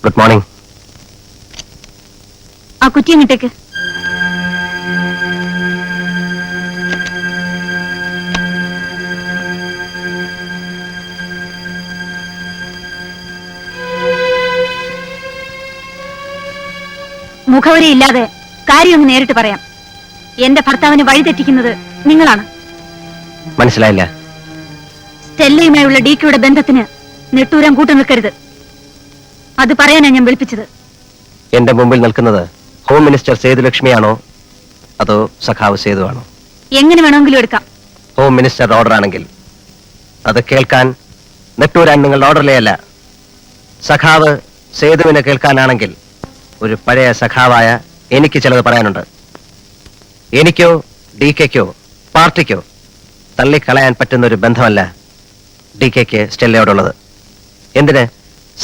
Good morning. ആ കുറ്റിയങ്ങിട്ടേക്ക്. മുഖവരയില്ലാതെ കാര്യമൊന്ന് നേരിട്ട് പറയാം. എന്റെ ഭർത്താവിന് വഴിതെറ്റിക്കുന്നത് നിങ്ങളാണ്. മനസ്സിലായില്ല. സ്റ്റെല്ലയുമായുള്ള ഡിക്കയുടെ ബന്ധത്തിന് നെട്ടൂരാൻ കൂട്ടു നിൽക്കരുത്. അത് പറയാനാ ഞാൻ വിളിപ്പിച്ചത്. എന്റെ മുമ്പിൽ നിൽക്കുന്നത് ഹോം മിനിസ്റ്റർ സേതുലക്ഷ്മിയാണോ അതോ സഖാവ് സേതു ആണോ? എങ്ങനെ വേണമെങ്കിലും എടുക്കാം. ഹോം മിനിസ്റ്റർ ഓർഡർ ആണെങ്കിൽ അത് കേൾക്കാൻ നെട്ടൂരാൻ നിങ്ങളുടെ ഓർഡറിലേ അല്ല. സഖാവ് സേതുവിനെ കേൾക്കാനാണെങ്കിൽ ഒരു പഴയ സഖാവായ എനിക്ക് ചിലത് പറയാനുണ്ട്. എനിക്കോ ഡി കെക്കോ പാർട്ടിക്കോ തള്ളിക്കളയാൻ പറ്റുന്ന ഒരു ബന്ധമല്ല ഡി കെക്ക് സ്റ്റെല്ലയോടുള്ളത്. എന്തിന്?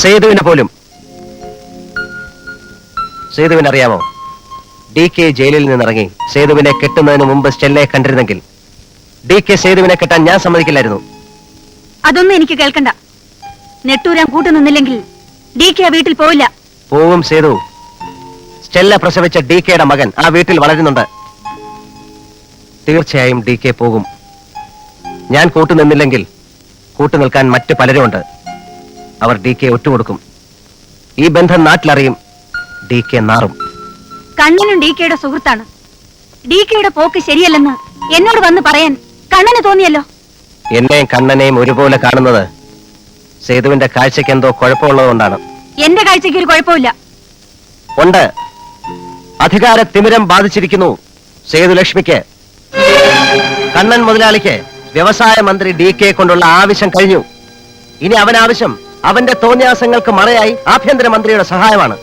സേതുവിനെ പോലും. സേതുവിനറിയാമോ, ഡി കെ ജയിലിൽ നിന്നിറങ്ങി സേതുവിനെ കെട്ടുന്നതിന് മുമ്പ് സ്റ്റെല്ലയെ കണ്ടിരുന്നെങ്കിൽ ഡി കെ സേതുവിനെ കെട്ടാൻ ഞാൻ സമ്മതിക്കില്ലായിരുന്നു. അതൊന്നും എനിക്ക് കേൾക്കണ്ട. നെട്ടൂരാൻ കൂട്ടു നിന്നില്ലെങ്കിൽ ഡി കെ ആ വീട്ടിൽ പോവില്ല. പോവും സേതു. സ്റ്റെല്ല പ്രസവിച്ച ഡി കെയുടെ മകൻ ആ വീട്ടിൽ വളരുന്നുണ്ട്. തീർച്ചയായും ഡി കെ പോകും. ഞാൻ കൂട്ടുനിന്നില്ലെങ്കിൽ കൂട്ടുനിൽക്കാൻ മറ്റു പലരുമുണ്ട്. അവർ ഡി കെ ഒറ്റുകൊടുക്കും. ഈ ബന്ധം നാട്ടിലറിയും. D K നാറും. കണ്ണനും ഡി കെയുടെ സുഹൃത്താണ്. ഡി കെയുടെ പോക്ക് ശരിയല്ലെന്ന് എന്നോട് വന്ന് പറയാൻ കണ്ണന് തോന്നിയല്ലോ. എന്നെയും കണ്ണനെയും ഒരുപോലെ കാണുന്നത് സേതുവിന്റെ കാഴ്ചയ്ക്ക് എന്തോ കുഴപ്പമുള്ളതുകൊണ്ടാണ്. എന്റെ കാഴ്ചയ്ക്ക് ഒരു കുഴപ്പമില്ല. ഉണ്ട്. അധികാര തിമിരം ബാധിച്ചിരിക്കുന്നു സേതുലക്ഷ്മിക്ക്. കണ്ണൻ മുതലാളിക്ക് വ്യവസായ മന്ത്രി ഡി കെ കൊണ്ടുള്ള ആവശ്യം കഴിഞ്ഞു. ഇനി അവനാവശ്യം അവന്റെ തോന്നിയാസങ്ങൾക്ക് മറയായി ആഭ്യന്തരമന്ത്രിയുടെ സഹായമാണ്.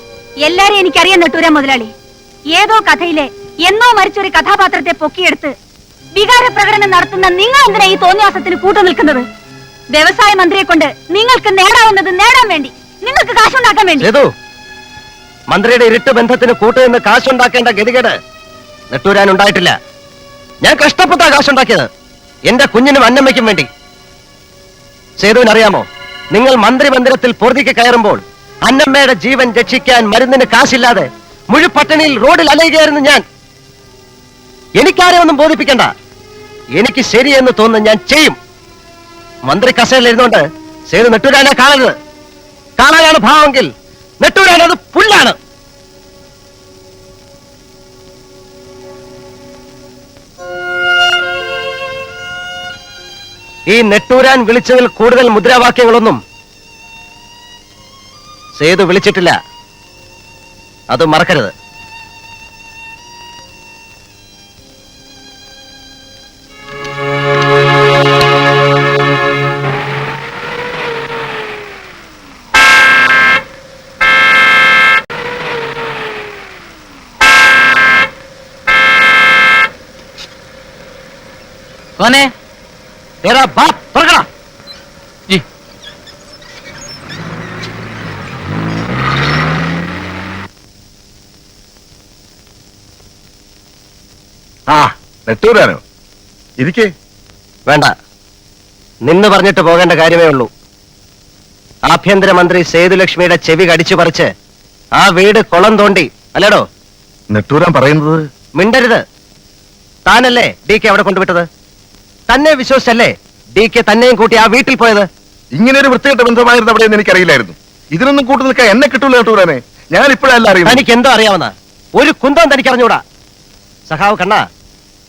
എല്ലാരെയും എനിക്കറിയാൻ നെട്ടൂരാൻ മുതലാളി. ഏതോ കഥയിലെ എന്നോ മരിച്ചൊരു കഥാപാത്രത്തെ പൊക്കിയെടുത്ത് വികാര പ്രകടനം നടത്തുന്ന നിങ്ങൾ എന്തിനാ ഈ തോന്നിയാസത്തിന് കൂട്ടു നിൽക്കുന്നത്? വ്യവസായ മന്ത്രിയെ കൊണ്ട് നിങ്ങൾക്ക് നേടാവുന്നത് നേടാൻ വേണ്ടി, നിങ്ങൾക്ക് കാശുണ്ടാക്കാൻ വേണ്ടി. മന്ത്രിയുടെ ഇരുട്ട് ബന്ധത്തിന് കൂട്ടുനിന്ന് കാശുണ്ടാക്കേണ്ട ഗതികേട് നെട്ടൂരാൻ ഉണ്ടായിട്ടില്ല. ഞാൻ കഷ്ടപ്പെട്ടാ കാശുണ്ടാക്കിയത് എന്റെ കുഞ്ഞിനും അന്നമ്മയ്ക്കും വേണ്ടി. സേതുവിനറിയാമോ, നിങ്ങൾ മന്ത്രിമന്ദിരത്തിൽ പൊറുതിക്ക് കയറുമ്പോൾ അന്നമ്മയുടെ ജീവൻ രക്ഷിക്കാൻ മരുന്നിന് കാശില്ലാതെ മുഴുപട്ടണിയിൽ റോഡിൽ അലയുകയായിരുന്നു ഞാൻ. എനിക്കാരെ ഒന്നും ബോധിപ്പിക്കണ്ട. എനിക്ക് ശരിയെന്ന് തോന്നുന്നു ഞാൻ ചെയ്യും. മന്ത്രി കസേരയിൽ ഇരുന്നുകൊണ്ട് സേതു നെട്ടൂരാനെ കാണരുത്. കാണാനാണ് ഭാവമെങ്കിൽ നെട്ടൂരാൻ അത് പുല്ലാണ്. ഈ നെട്ടൂരാൻ വിളിച്ചതിൽ കൂടുതൽ മുദ്രാവാക്യങ്ങളൊന്നും സേതു വിളിച്ചിട്ടില്ല. അത് മറക്കരുത്. तेरा बाप पकड़ा जी. നെട്ടൂരാനോ? ഇരിക്കേ. വേണ്ട, നിന്ന് പറഞ്ഞിട്ട് പോകേണ്ട കാര്യമേ ഉള്ളൂ. ആഭ്യന്തരമന്ത്രി സേതുലക്ഷ്മിയുടെ ചെവി കടിച്ചു പറിച്ച് ആ വീട് കുളം തോണ്ടി അല്ലേടോ നെട്ടൂരാൻ പറയുന്നത്? മിണ്ടരുത്. താനല്ലേ ഡി കെ അവിടെ കൊണ്ടുവിട്ടത്? തന്നെ വിശ്വസിച്ചല്ലേ ഡി കെ തന്നെയും കൂട്ടി ആ വീട്ടിൽ പോയത്? ഇങ്ങനെ ഒരു വൃത്തികെട്ട ബന്ധമായിരുന്നു അവിടെ എന്ന് എനിക്കറിയില്ലായിരുന്നു. ഇതിനൊന്നും കൂട്ടു നിൽക്കാൻ എന്നെ കിട്ടൂല നെട്ടൂരാനെ. ഞാൻ ഇപ്പോഴല്ല അറിയുന്നത്. തനിക്ക് എന്തോ അറിയാവുന്ന ഒരു കുന്തം തനിക്ക് അറിഞ്ഞൂടാ. സഖാവ് കണ്ണ,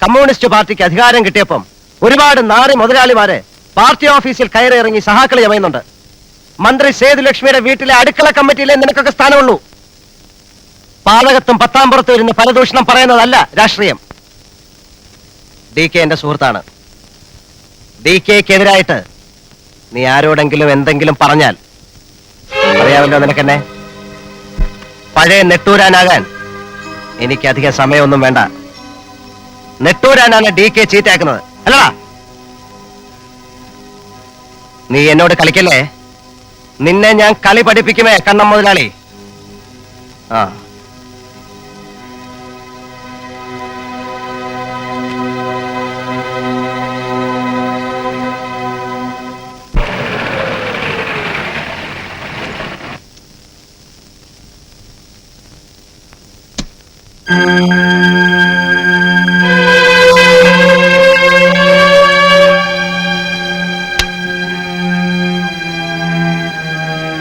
കമ്മ്യൂണിസ്റ്റ് പാർട്ടിക്ക് അധികാരം കിട്ടിയപ്പം ഒരുപാട് നാറി മുതലാളിമാരെ പാർട്ടി ഓഫീസിൽ കയറിയിറങ്ങി സഹാക്കളെ ചമയുന്നുണ്ട്. മന്ത്രി സേതുലക്ഷ്മിയുടെ വീട്ടിലെ അടുക്കള കമ്മിറ്റിയിലെ നിനക്കൊക്കെ സ്ഥാനമുള്ളൂ. പാതകത്തും പത്താമ്പുറത്തും ഇരുന്ന് പരദൂഷണം പറയുന്നതല്ല രാഷ്ട്രീയം. ഡി കെ എന്റെ സുഹൃത്താണ്. ഡി കെക്കെതിരായിട്ട് നീ ആരോടെങ്കിലും എന്തെങ്കിലും പറഞ്ഞാൽ അറിയാമല്ലോ നിനക്കെന്നെ. പഴയ നെട്ടൂരാനാകാൻ എനിക്കധികം സമയമൊന്നും വേണ്ട. നെട്ടൂരാനാണ് ഡി കെ ചീത്തയാക്കുന്നത് അല്ലടാ. നീ എന്നോട് കളിക്കല്ലേ. നിന്നെ ഞാൻ കളി പഠിപ്പിക്കുമേ കണ്ണം മുതലാളി. ആ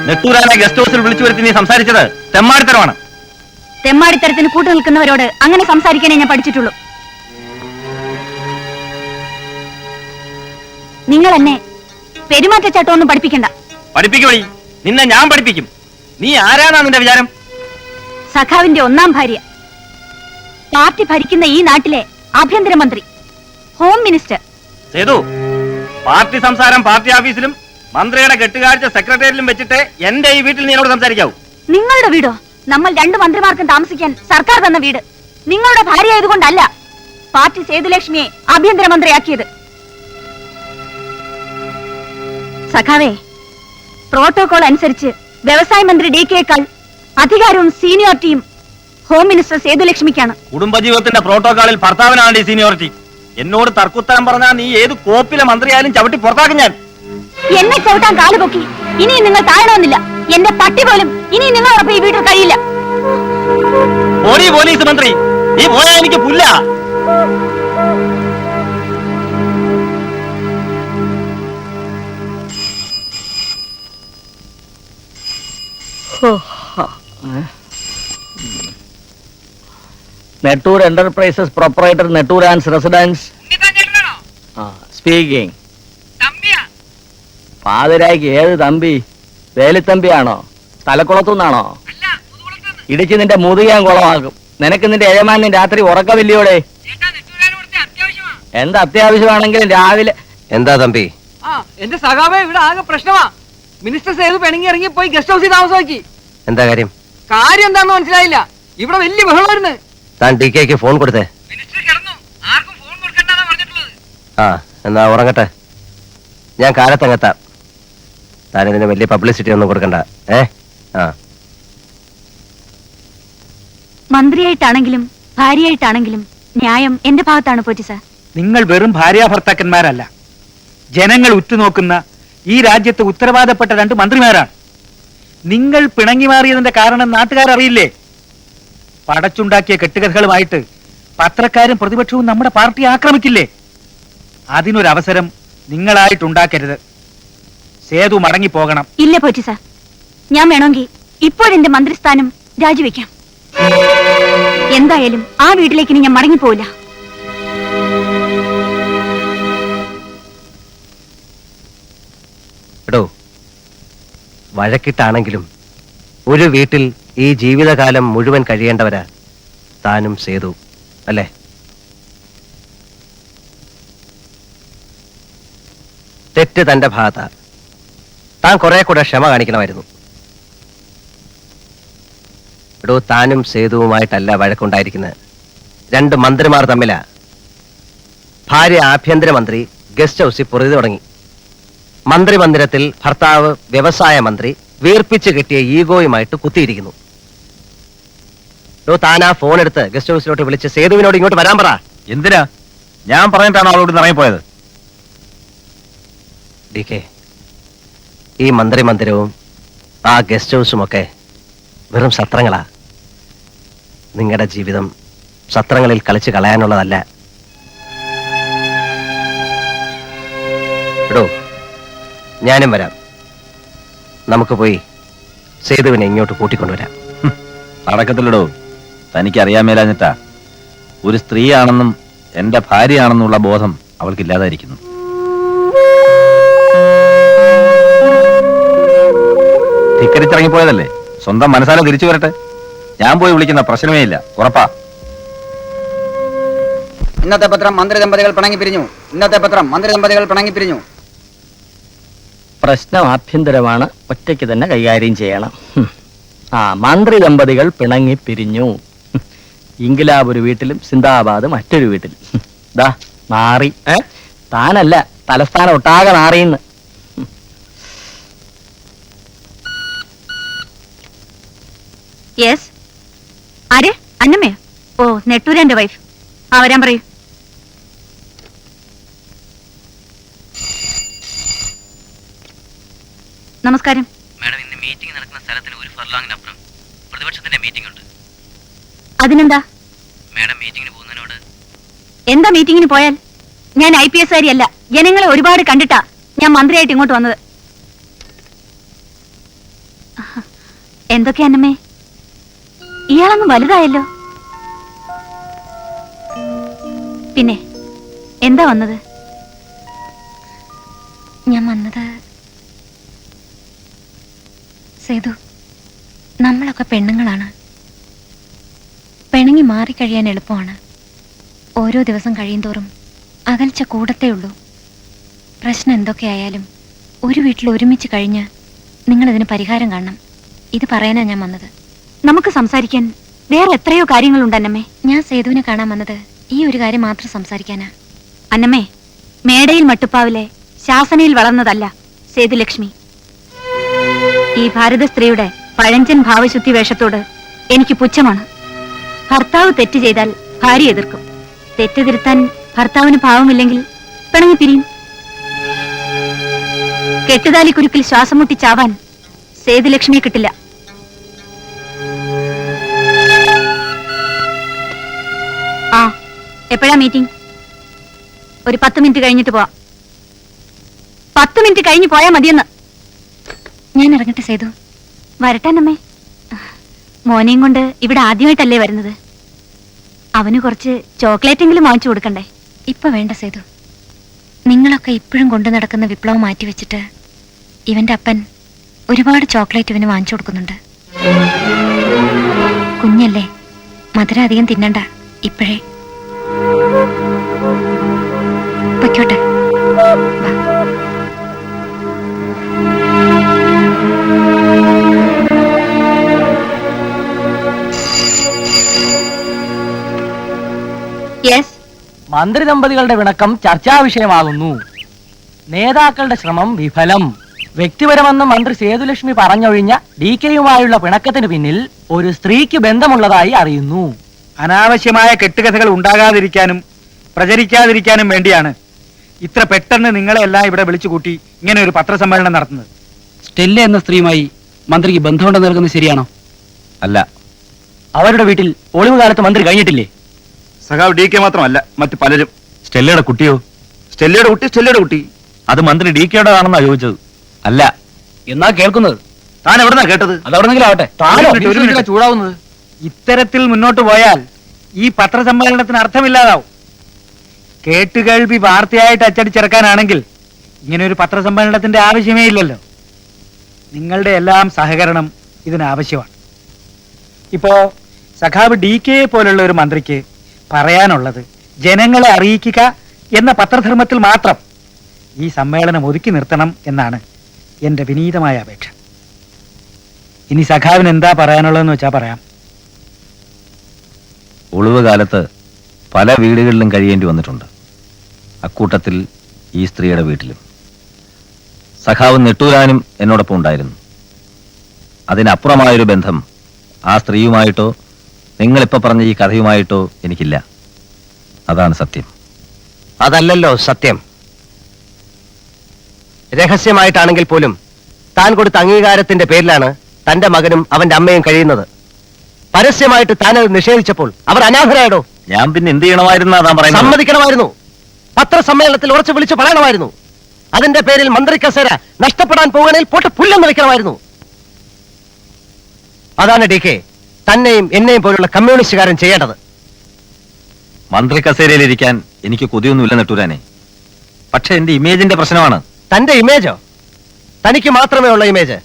നെട്ടൂരാനെ ഗസ്റ്റ് ഹൗസിൽ വിളിച്ചു വരുത്തി നീ സംസാരിച്ചത് തെമ്മാടിത്തരമാണ്. തെമ്മാടിത്തരത്തിന് കൂട്ടു നിൽക്കുന്നവരോട് അങ്ങനെ സംസാരിക്കാനേ ഞാൻ പഠിച്ചിട്ടുള്ളൂ. നിങ്ങൾ എന്നെ പെരുമാറ്റച്ചട്ടമൊന്നും പഠിപ്പിക്കണ്ട. പഠിപ്പിക്കുവഴി, നിന്നെ ഞാൻ പഠിപ്പിക്കും. നീ ആരാണാ നിന്റെ വിചാരം? സഖാവിന്റെ ഒന്നാം ഭാര്യ, പാർട്ടി ഭരിക്കുന്ന ഈ നാട്ടിലെ ആഭ്യന്തരമന്ത്രി, ഹോം മിനിസ്റ്റർ. സേതു, പാർട്ടി സംസാരം പാർട്ടി ഓഫീസിലും മന്ത്രിയുടെ കെട്ടുകാഴ്ച സെക്രട്ടേറിയറ്റിലും വെച്ചിട്ട് എന്റെ ഈ വീട്ടിൽ നീ എന്നോട് സംസാരിക്കാവൂ. നിങ്ങളുടെ വീടോ? നമ്മൾ രണ്ടു മന്ത്രിമാർക്കും താമസിക്കാൻ സർക്കാർ തന്ന വീട്. നിങ്ങളുടെ ഭാര്യ ആയതുകൊണ്ടല്ല പാർട്ടി സേതുലക്ഷ്മിയെ ആഭ്യന്തരമന്ത്രിയാക്കിയത്. സഖാവേ, പ്രോട്ടോകോൾ അനുസരിച്ച് വ്യവസായ മന്ത്രി DK-യേക്കാൾ അധികാരവും സീനിയോറിറ്റിയും ഹോം മിനിസ്റ്റർ സേതുലക്ഷ്മിക്കാണ്. കുടുംബജീവിതത്തിന്റെ പ്രോട്ടോകോളിൽ ഭർത്താവിനാണ് ഈ സീനിയോറിറ്റി. എന്നോട് തർക്കുത്തരം പറഞ്ഞാൽ നീ ഏത് കോപ്പിലെ മന്ത്രിയായാലും ചവിട്ടി പുറത്താക്കും ഞാൻ. എന്നെ ചവിട്ടാൻ കാലുപൊക്കി ഇനിയും നിങ്ങൾ താഴണമെന്നില്ല. എന്റെ പട്ടി പോലും ഇനി നിങ്ങളോടൊപ്പം ഈ വീട്ടിൽ കഴിയില്ല. പോലീസ് മന്ത്രി, നീ പോയാ എനിക്ക് പുല്ല. Nettoor enterprises proprietor Nettoor and residence speaking. പാതിരായ്ക്ക് ഏത് തമ്പി? വേലിത്തമ്പിയാണോ? തലക്കുളത്തുനിന്നാണോ? ഇടിച്ച് നിന്റെ മുതുകാൻ കുളമാക്കും. നിനക്ക് നിന്റെ യജമാനും രാത്രി ഉറക്കമില്ലയോടെ? എന്ത് അത്യാവശ്യമാണെങ്കിലും രാവിലെ. എന്താ തമ്പി? എന്റെ സഖാവേ, ഇവിടെ ആകെ പ്രശ്നമാ. മിനിസ്റ്റർ സേതു പിണങ്ങി ഇറങ്ങി പോയി ഗസ്റ്റ് ഹൗസിൽ താമസമാക്കി. എന്താ കാര്യം? കാര്യം എന്താണെന്ന് മനസ്സിലായില്ല. ഇവിടെ വലിയ ബഹളമായിരുന്നു. താൻ DK-ക്ക് ഫോൺ കൊടുത്തേ? മിനിസ്റ്റർ കിടന്നു, ആർക്കും ഫോൺ കൊടുക്കണ്ടെന്നാ പറഞ്ഞിട്ടുള്ളത്. ആ, എന്നാ ഉറങ്ങട്ടെ. ഞാൻ കാലത്തങ്ങെത്താം. താൻ ഇതിന് വലിയ പബ്ലിസിറ്റി ഒന്നും കൊടുക്കണ്ട. ആ, മന്ത്രിയായിട്ടാണെങ്കിലും ഭാര്യയായിട്ടാണെങ്കിലും ന്യായം എന്റെ ഭാഗത്താണ് പോറ്റി സാർ. നിങ്ങൾ വെറും ഭാര്യാഭർത്താക്കന്മാരല്ല, ജനങ്ങൾ ഉറ്റുനോക്കുന്ന ഈ രാജ്യത്ത് ഉത്തരവാദപ്പെട്ട രണ്ട് മന്ത്രിമാരാണ്. നിങ്ങൾ പിണങ്ങി മാറിയതിന്റെ കാരണം നാട്ടുകാരറിയില്ലേ? പടച്ചുണ്ടാക്കിയ കെട്ടുകഥകളുമായിട്ട് പത്രക്കാരും പ്രതിപക്ഷവും നമ്മുടെ പാർട്ടി ആക്രമിക്കില്ലേ? അതിനൊരവസരം നിങ്ങളായിട്ടുണ്ടാക്കരുത്. സേതു മടങ്ങിപ്പോകണം. ഇല്ല പോറ്റി സാർ, ഞാൻ വേണമെങ്കിൽ ഇപ്പോഴെന്റെ മന്ത്രിസ്ഥാനം രാജിവെക്കാം. എന്തായാലും ആ വീട്ടിലേക്ക് ഇനി ഞാൻ മടങ്ങിപ്പോവില്ല. എടോ, വഴക്കിട്ടാണെങ്കിലും ഒരു വീട്ടിൽ ഈ ജീവിതകാലം മുഴുവൻ കഴിയേണ്ടവരാ താനും സേതു, അല്ലേ? തെറ്റ് തന്റെ ഭാഗത്താ. താൻ കുറെ കൂടെ ക്ഷമ കാണിക്കണമായിരുന്നു. എടോ, താനും സേതുവുമായിട്ടല്ല വഴക്കുണ്ടായിരിക്കുന്നത്. രണ്ട് മന്ത്രിമാർ തമ്മിലാ. ഭാര്യ ആഭ്യന്തരമന്ത്രി ഗസ്റ്റ് ഹൗസിൽ പൊറുതി തുടങ്ങി. മന്ത്രിമന്ദിരത്തിൽ ഭർത്താവ് വ്യവസായ മന്ത്രി വീർപ്പിച്ച് കെട്ടിയ ഈഗോയുമായിട്ട് കുത്തിയിരിക്കുന്നു. താൻ ആ ഫോൺ എടുത്ത് ഗസ്റ്റ് ഹൗസിലോട്ട് വിളിച്ച് സേതുവിനോട് ഇങ്ങോട്ട് വരാൻ പറ. എന്തിനാ? ഞാൻ പറഞ്ഞിട്ടാണോ അവളോട് ഇറങ്ങിപ്പോയത്? DK, ഈ മന്ത്രിമന്ദിരവും ആ ഗസ്റ്റ് ഹൗസും ഒക്കെ വെറും സത്രങ്ങളാ. നിങ്ങളുടെ ജീവിതം സത്രങ്ങളിൽ കളിച്ച് കളയാനുള്ളതല്ല. എടോ, ഞാനും വരാം. നമുക്ക് പോയി സേതുവിനെ ഇങ്ങോട്ട് കൂട്ടിക്കൊണ്ടുവരാം. നടക്കത്തില്ലടോ. തനിക്കറിയാൻ മേലാഞ്ഞിട്ടാ. ഒരു സ്ത്രീയാണെന്നും എന്റെ ഭാര്യയാണെന്നുള്ള ബോധം അവൾക്കില്ലാതായിരിക്കുന്നു. ധിക്കരിച്ചിറങ്ങിപ്പോയതല്ലേ, സ്വന്തം മനസ്സാലോ തിരിച്ചു വരട്ടെ. ഞാൻ പോയി വിളിക്കുന്ന പ്രശ്നമേ ഇല്ല, ഉറപ്പാ. ഇന്നത്തെ പത്രം മന്ത്രി ദമ്പതികൾ പിണങ്ങി പിരിഞ്ഞു. ഇന്നത്തെ പത്രം മന്ത്രി ദമ്പതികൾ പിണങ്ങി പിരിഞ്ഞു. പ്രശ്നം ആഭ്യന്തരമാണ്, ഒറ്റയ്ക്ക് തന്നെ കൈകാര്യം ചെയ്യണം. മന്ത്രി ദമ്പതികൾ പിണങ്ങി പിരിഞ്ഞു. ഇംഗിലാബ് ഒരു വീട്ടിലും സിന്ദാബാദ് മറ്റൊരു വീട്ടിലും. ദാ മാറി. താനല്ല, തലസ്ഥാനം ഒട്ടാകെ മാറിയെന്ന്. യെസ്, ആര്? അന്നമ്മയോ? ഓ, നെട്ടൂരന്റെ വൈഫ്. ആ, വരാൻ പറയൂ. നമസ്കാരം. മാഡം, ഇന്ന് മീറ്റിംഗ് നടക്കുന്ന സ്ഥലത്തിന് ഒരു ഫർലോങ്ങിനപ്പുറം പ്രതിപക്ഷത്തിന്റെ മീറ്റിംഗ് ഉണ്ട്. അതിനെന്താ? എന്താ മീറ്റിങ്ങിന് പോയാൽ? ഞാൻ IPS കാരിയല്ല. ജനങ്ങളെ ഒരുപാട് കണ്ടിട്ടാ ഞാൻ മന്ത്രിയായിട്ട് ഇങ്ങോട്ട് വന്നത്. എന്തൊക്കെയാ അന്നമ്മേ, ഇയാളങ്ങ് വലുതായല്ലോ. പിന്നെ എന്താ വന്നത്? ഞാൻ വന്നത് സേതു, നമ്മളൊക്കെ പെണ്ണുങ്ങളാണ്. പിണങ്ങി മാറിക്കഴിയാൻ എളുപ്പമാണ്. ഓരോ ദിവസം കഴിയുന്തോറും അകൽച്ച കൂടത്തേ ഉള്ളൂ. പ്രശ്നം എന്തൊക്കെയായാലും ഒരു വീട്ടിൽ ഒരുമിച്ച് കഴിഞ്ഞ് നിങ്ങളിതിന് പരിഹാരം കാണണം. ഇത് പറയാനാ ഞാൻ വന്നത്. നമുക്ക് സംസാരിക്കാൻ വേറെ എത്രയോ കാര്യങ്ങളുണ്ട് അന്നമ്മേ. ഞാൻ സേതുവിനെ കാണാൻ വന്നത് ഈ ഒരു കാര്യം മാത്രം സംസാരിക്കാനാ. അന്നമ്മേ, മേടയിൽ മട്ടുപ്പാവിലെ ശാസനയിൽ വളർന്നതല്ല സേതുലക്ഷ്മി. ഈ ഭാരത സ്ത്രീയുടെ പഴഞ്ചൻ ഭാവശുദ്ധി വേഷത്തോട് എനിക്ക് പുച്ഛമാണ്. ഭർത്താവ് തെറ്റ് ചെയ്താൽ ഭാര്യ എതിർക്കും. തെറ്റ് തിരുത്താൻ ഭർത്താവിന് ഭാവമില്ലെങ്കിൽ പിണങ്ങി പിരിയും. കെട്ടുതാലി കുരുക്കിൽ ശ്വാസം മുട്ടി ചാവാൻ സേതുലക്ഷ്മിയെ കിട്ടില്ല. ആ, എപ്പോഴാ മീറ്റിംഗ്? ഒരു 10 മിനിറ്റ് കഴിഞ്ഞിട്ട് പോവാം. 10 മിനിറ്റ് കഴിഞ്ഞ് പോയാ മതിയെന്ന്. ഞാൻ ഇറങ്ങട്ടെ സേതു? വരട്ടാനമ്മേ. മോനെയും കൊണ്ട് ഇവിടെ ആദ്യമായിട്ടല്ലേ വരുന്നത്. അവന് കുറച്ച് ചോക്ലേറ്റെങ്കിലും വാങ്ങിച്ചു കൊടുക്കണ്ടേ? ഇപ്പൊ വേണ്ട സേതു. നിങ്ങളൊക്കെ ഇപ്പോഴും കൊണ്ടു നടക്കുന്ന വിപ്ലവം മാറ്റിവെച്ചിട്ട് ഇവന്റെ അപ്പൻ ഒരുപാട് ചോക്ലേറ്റ് ഇവന് വാങ്ങിച്ചു കൊടുക്കുന്നുണ്ട്. കുഞ്ഞല്ലേ, മധുരം അധികം തിന്നണ്ട ഇപ്പോഴേ. പൊയ്ക്കോട്ടെ. വാ. യെസ്. മന്ത്രി ദമ്പതികളുടെ പിണക്കം ചർച്ചാ വിഷയമാകുന്നു. നേതാക്കളുടെ ശ്രമം വിഫലം. വ്യക്തിപരമെന്ന് മന്ത്രി സേതുലക്ഷ്മി പറഞ്ഞൊഴിഞ്ഞ DKയുമായുള്ള പിണക്കത്തിന് പിന്നിൽ ഒരു സ്ത്രീക്ക് ബന്ധമുള്ളതായി അറിയുന്നു. അനാവശ്യമായ കെട്ടുകഥകൾ ഉണ്ടാകാതിരിക്കാനും പ്രചരിക്കാതിരിക്കാനും വേണ്ടിയാണ് ഇത്ര പെട്ടെന്ന് നിങ്ങളെല്ലാം ഇവിടെ വിളിച്ചുകൂട്ടി ഇങ്ങനെ ഒരു പത്രസമ്മേളനം നടത്തുന്നത്. സ്റ്റെല്ല എന്ന സ്ത്രീയുമായി മന്ത്രിക്ക് ബന്ധമുണ്ടെന്ന് നൽകുന്നത് ശരിയാണോ? അല്ല, അവരുടെ വീട്ടിൽ ഒളിവ് കാലത്ത് മന്ത്രി കഴിഞ്ഞിട്ടില്ലേ? സഖാവ് DK മാത്രമല്ല, മറ്റു പലരും. സ്റ്റെല്ലയുടെ കുട്ടിയോ? സ്റ്റെല്ലയുടെ കുട്ടി. അത് മന്ത്രി DKയുടേതാണെന്നാ ചോദിച്ചത്. അല്ല. എന്നാ കേൾക്കുന്നത്? താൻ എവിടെന്നാ കേട്ടത്? അതവിടെന്നെങ്കിലും ആവട്ടെ. ഒരു മിനിറ്റ്. ചൂടാവുന്നത് ഇത്തരത്തിൽ മുന്നോട്ട് പോയാൽ ഈ പത്രസമ്മേളനത്തിന് അർത്ഥമില്ലാതാവും. കേട്ടുകേൾവി വാർത്തയായിട്ട് അച്ചടിച്ചിറക്കാനാണെങ്കിൽ ഇങ്ങനെ ഒരു പത്രസമ്മേളനത്തിന്റെ ആവശ്യമേ ഇല്ലല്ലോ. നിങ്ങളുടെ എല്ലാം സഹകരണം ഇതിന് ആവശ്യമാണ്. ഇപ്പോ സഖാവ് DKയെ പോലുള്ള ഒരു മന്ത്രിക്ക് പറയാനുള്ളത് ജനങ്ങളെ അറിയിക്കുക എന്ന പത്രധർമ്മത്തിൽ മാത്രം ഈ സമ്മേളനം ഒതുക്കി നിർത്തണം എന്നാണ് എന്റെ വിനീതമായ അപേക്ഷ. ഇനി സഖാവിന് എന്താ പറയാനുള്ളതെന്ന് വെച്ചാ പറയാം. ഒളിവ് കാലത്ത് പല വീടുകളിലും കഴിയേണ്ടി വന്നിട്ടുണ്ട്. അക്കൂട്ടത്തിൽ ഈ സ്ത്രീയുടെ വീട്ടിലും. സഖാവ് നെട്ടൂരാനും എന്നോടൊപ്പം ഉണ്ടായിരുന്നു. അതിനപ്പുറമായൊരു ബന്ധം ആ സ്ത്രീയുമായിട്ടോ നിങ്ങളിപ്പോ പറഞ്ഞ ഈ കഥയുമായിട്ടോ എനിക്കില്ല. അതാണ് സത്യം. അതല്ലല്ലോ സത്യം. രഹസ്യമായിട്ടാണെങ്കിൽ പോലും താൻ കൊടുത്ത അംഗീകാരത്തിന്റെ പേരിലാണ് തന്റെ മകനും അവന്റെ അമ്മയും കഴിയുന്നത്. പരസ്യമായിട്ട് താനത് നിഷേധിച്ചപ്പോൾ അവർ അനാഥരായടോ. ഞാൻ പിന്നെ എന്ത് ചെയ്യണമായിരുന്നാ താൻ പറയുന്നത്? സമ്മതിക്കണമായിരുന്നു. പത്രസമ്മേളനത്തിൽ ഉറച്ചു വിളിച്ചു പറയണമായിരുന്നു. അതിന്റെ പേരിൽ മന്ത്രി കസേര നഷ്ടപ്പെടാൻ പോകുകയാണെങ്കിൽ പോട്ട് പുല്ലെന്ന് വെക്കണമായിരുന്നു. അതാണ് DK തന്നെയും എന്നെയും പോലുള്ള കമ്മ്യൂണിസ്റ്റുകാരൻ ചെയ്യേണ്ടത്. മന്ത്രി കസേരയിലിരിക്കാൻ എനിക്ക് കൊതിയൊന്നുമില്ല നെട്ടൂരാനെ. പക്ഷെ എന്റെ ഇമേജിന്റെ പ്രശ്നമാണ്. തന്റെ ഇമേജോ? തനിക്ക് മാത്രമേ ഉള്ള ഇമേജ്.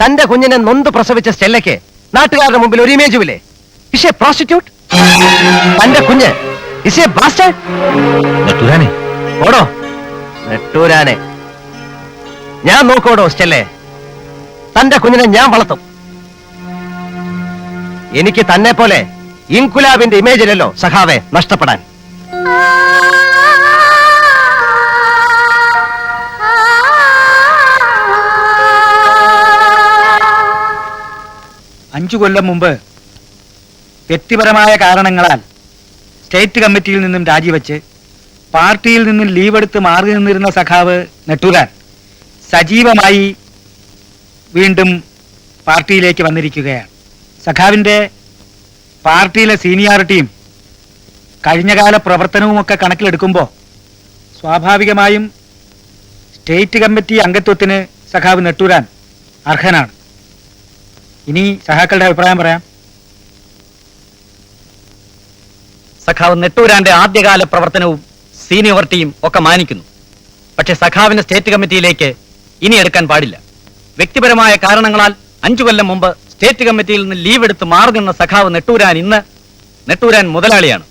തന്റെ കുഞ്ഞിനെ നൊന്ത് പ്രസവിച്ച സ്റ്റെല്ലയ്ക്ക് നാട്ടുകാരുടെ മുമ്പിൽ ഒരു ഇമേജുമില്ലേ? Is A prostitute. തന്റെ കുഞ്ഞ് ഇസ് എ ബാസ്റ്റേർഡ്. നെട്ടൂരാനെ ഓടോ നെട്ടൂരാനെ. ഞാൻ നോക്കോടോ സ്റ്റെല്ലേ. തന്റെ കുഞ്ഞിനെ ഞാൻ വളർത്തും. എനിക്ക് തന്നെ പോലെ ഇൻകുലാബിന്റെ ഇമേജിലല്ലോ സഖാവെ നഷ്ടപ്പെടാൻ. അഞ്ചു കൊല്ലം മുമ്പ് വ്യക്തിപരമായ കാരണങ്ങളാൽ സ്റ്റേറ്റ് കമ്മിറ്റിയിൽ നിന്നും രാജിവെച്ച് പാർട്ടിയിൽ നിന്നും ലീവ് എടുത്ത് മാറി നിന്നിരുന്ന സഖാവ് നെട്ടൂരാൻ സജീവമായി വീണ്ടും പാർട്ടിയിലേക്ക് വന്നിരിക്കുകയാണ്. സഖാവിന്റെ പാർട്ടിയിലെ സീനിയോറിറ്റിയും കഴിഞ്ഞകാല പ്രവർത്തനവും ഒക്കെ കണക്കിലെടുക്കുമ്പോ സ്വാഭാവികമായും സ്റ്റേറ്റ് കമ്മിറ്റി അംഗത്വത്തിന് സഖാവ് നെട്ടൂരാൻ അർഹനാണ്. ഇനി സഖാക്കളുടെ അഭിപ്രായം പറയാം. സഖാവ് നെട്ടൂരാന്റെ ആദ്യകാല പ്രവർത്തനവും സീനിയോറിറ്റിയും ഒക്കെ മാനിക്കുന്നു. പക്ഷെ സഖാവിനെ സ്റ്റേറ്റ് കമ്മിറ്റിയിലേക്ക് ഇനി എടുക്കാൻ പാടില്ല. വ്യക്തിപരമായ കാരണങ്ങളാൽ 5 കൊല്ലം മുമ്പ് സ്റ്റേറ്റ് കമ്മിറ്റിയിൽ നിന്ന് ലീവ് എടുത്ത് മാറി നിന്ന സഖാവ് നെട്ടൂരാൻ ഇന്ന് നെട്ടൂരാൻ മുതലാളിയാണ്.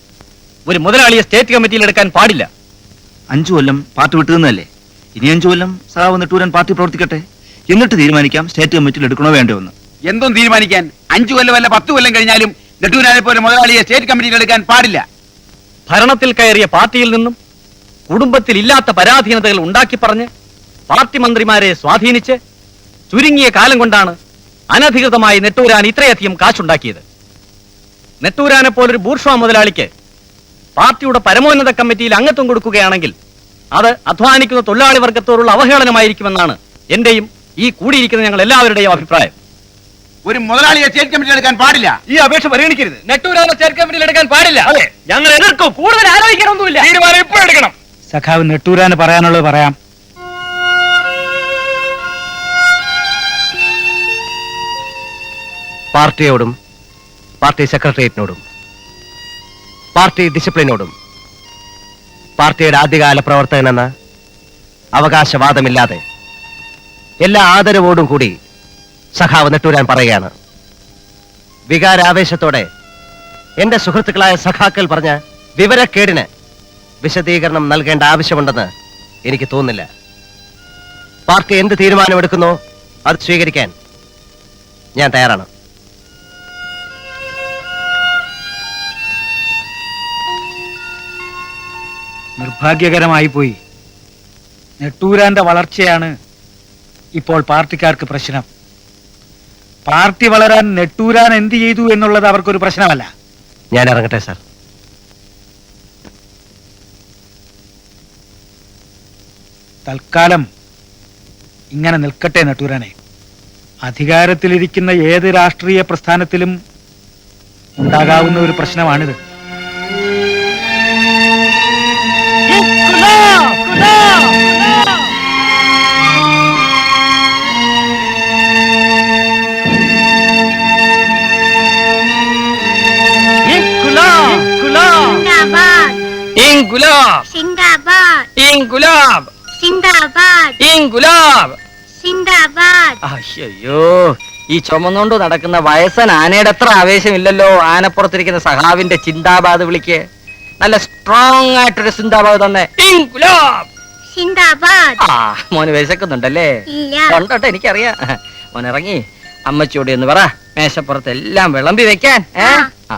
ഒരു മുതലാളിയെ സ്റ്റേറ്റ് കമ്മിറ്റിയിൽ എടുക്കാൻ പാടില്ല. 5 കൊല്ലം പാർട്ടി വിട്ടുന്നതല്ലേ, ഇനി 5 കൊല്ലം സഖാവ് നെട്ടൂരാൻ പാർട്ടി പ്രവർത്തിക്കട്ടെ, എന്നിട്ട് തീരുമാനിക്കാം സ്റ്റേറ്റ് കമ്മിറ്റിയിൽ എടുക്കണോ വേണ്ടോ എന്ന്. എന്തും തീരുമാനിക്കാൻ 5 കൊല്ലം അല്ല 10 കൊല്ലം കഴിഞ്ഞാലും നെട്ടൂരാനെ പോലെ മുതലാളിയെ സ്റ്റേറ്റ് കമ്മിറ്റിയിൽ എടുക്കാൻ പാടില്ല. ഭരണത്തിൽ കയറിയ പാർട്ടിയിൽ നിന്നും കുടുംബത്തിൽ ഇല്ലാത്ത പരാധീനതകൾ ഉണ്ടാക്കി പറഞ്ഞ് പാർട്ടി മന്ത്രിമാരെ സ്വാധീനിച്ച് ചുരുങ്ങിയ കാലം കൊണ്ടാണ് അനധികൃതമായി നെട്ടൂരാൻ ഇത്രയധികം കാശുണ്ടാക്കിയത്. നെട്ടൂരാനെ പോലൊരു ബൂർഷ്വാ മുതലാളിക്ക് പാർട്ടിയുടെ പരമോന്നത കമ്മിറ്റിയിൽ അംഗത്വം കൊടുക്കുകയാണെങ്കിൽ അത് അധ്വാനിക്കുന്ന തൊഴിലാളി വർഗത്തോടുള്ള അവഹേളനമായിരിക്കുമെന്നാണ് എന്റെയും ഈ കൂടിയിരിക്കുന്ന ഞങ്ങൾ എല്ലാവരുടെയും അഭിപ്രായം. ഒരു മുതലാളിയെ സ്റ്റേറ്റ് കമ്മിറ്റിയിൽ എടുക്കാൻ പാടില്ല. ഈ അപേക്ഷ പരിഗണിക്കരുത്. നെട്ടൂരാനെ സ്റ്റേറ്റ് കമ്മിറ്റിയിൽ എടുക്കാൻ പാടില്ല. അതെ, ഞങ്ങൾ എതിർക്കും. കൂടുതൽ ആലോചിക്കാനൊന്നുമില്ല. തീരുമാനം ഇപ്പോൾ എടുക്കണം. സഖാവ് നെട്ടൂരാന് പറയാനുള്ളത് പറയാം. പാർട്ടിയോടും പാർട്ടി സെക്രട്ടേറിയറ്റിനോടും പാർട്ടി ഡിസിപ്ലിനോടും പാർട്ടിയുടെ ആദ്യകാല പ്രവർത്തകനെന്ന അവകാശവാദമില്ലാതെ എല്ലാ ആദരവോടും കൂടി സഖാവ് നെട്ടൂരാൻ പറയുകയാണ്. വികാരാവേശത്തോടെ എന്റെ സുഹൃത്തുക്കളായ സഖാക്കൾ പറഞ്ഞ വിവരക്കേടിന് വിശദീകരണം നൽകേണ്ട ആവശ്യമുണ്ടെന്ന് എനിക്ക് തോന്നുന്നില്ല. പാർട്ടി എന്ത് തീരുമാനമെടുക്കുന്നോ അത് സ്വീകരിക്കാൻ ഞാൻ തയ്യാറാണ്. നിർഭാഗ്യകരമായി പോയി. നെട്ടൂരാന്റെ വളർച്ചയാണ് ഇപ്പോൾ പാർട്ടിക്കാർക്ക് പ്രശ്നം. പാർട്ടി വളരാൻ നെട്ടൂരാൻ എന്ത് ചെയ്തു എന്നുള്ളത് അവർക്കൊരു പ്രശ്നമല്ല. ഞാൻ ഇറങ്ങട്ടെ സാർ. തൽക്കാലം ഇങ്ങനെ നിൽക്കട്ടെ നെട്ടൂരാനെ. അധികാരത്തിലിരിക്കുന്ന ഏത് രാഷ്ട്രീയ പ്രസ്ഥാനത്തിലും ഉണ്ടാകാവുന്ന ഒരു പ്രശ്നമാണിത്. ഇൻകുലാബ് സിന്ദാബാദ് ഇൻകുലാബ് സിന്ദാബാദ് ഇൻകുലാബ്. സിന്ദാബാദ്. അയ്യോ, ഈ ചുമന്നുകൊണ്ട് നടക്കുന്ന വയസ്സൻ ആനയുടെ അത്ര ആവേശമില്ലല്ലോ ആനപ്പുറത്തിരിക്കുന്ന സഖാവിന്റെ ചിന്താബാദ് വിളിക്ക്. നല്ല സ്ട്രോങ് ആയിട്ടൊരു ചിന്താബാദ് തന്നെ. ഇൻകുലാബ് സിന്ദാബാദ്. ആ, മോന് വിശക്കുന്നുണ്ടല്ലേ? ഇല്ല. ഉണ്ടോട്ടെ, എനിക്കറിയാം. മോൻ ഇറങ്ങി അമ്മച്ചിയോട് എന്ന് പറ മേശപ്പുറത്ത് എല്ലാം വിളമ്പി വെക്കാൻ. ആ. ആ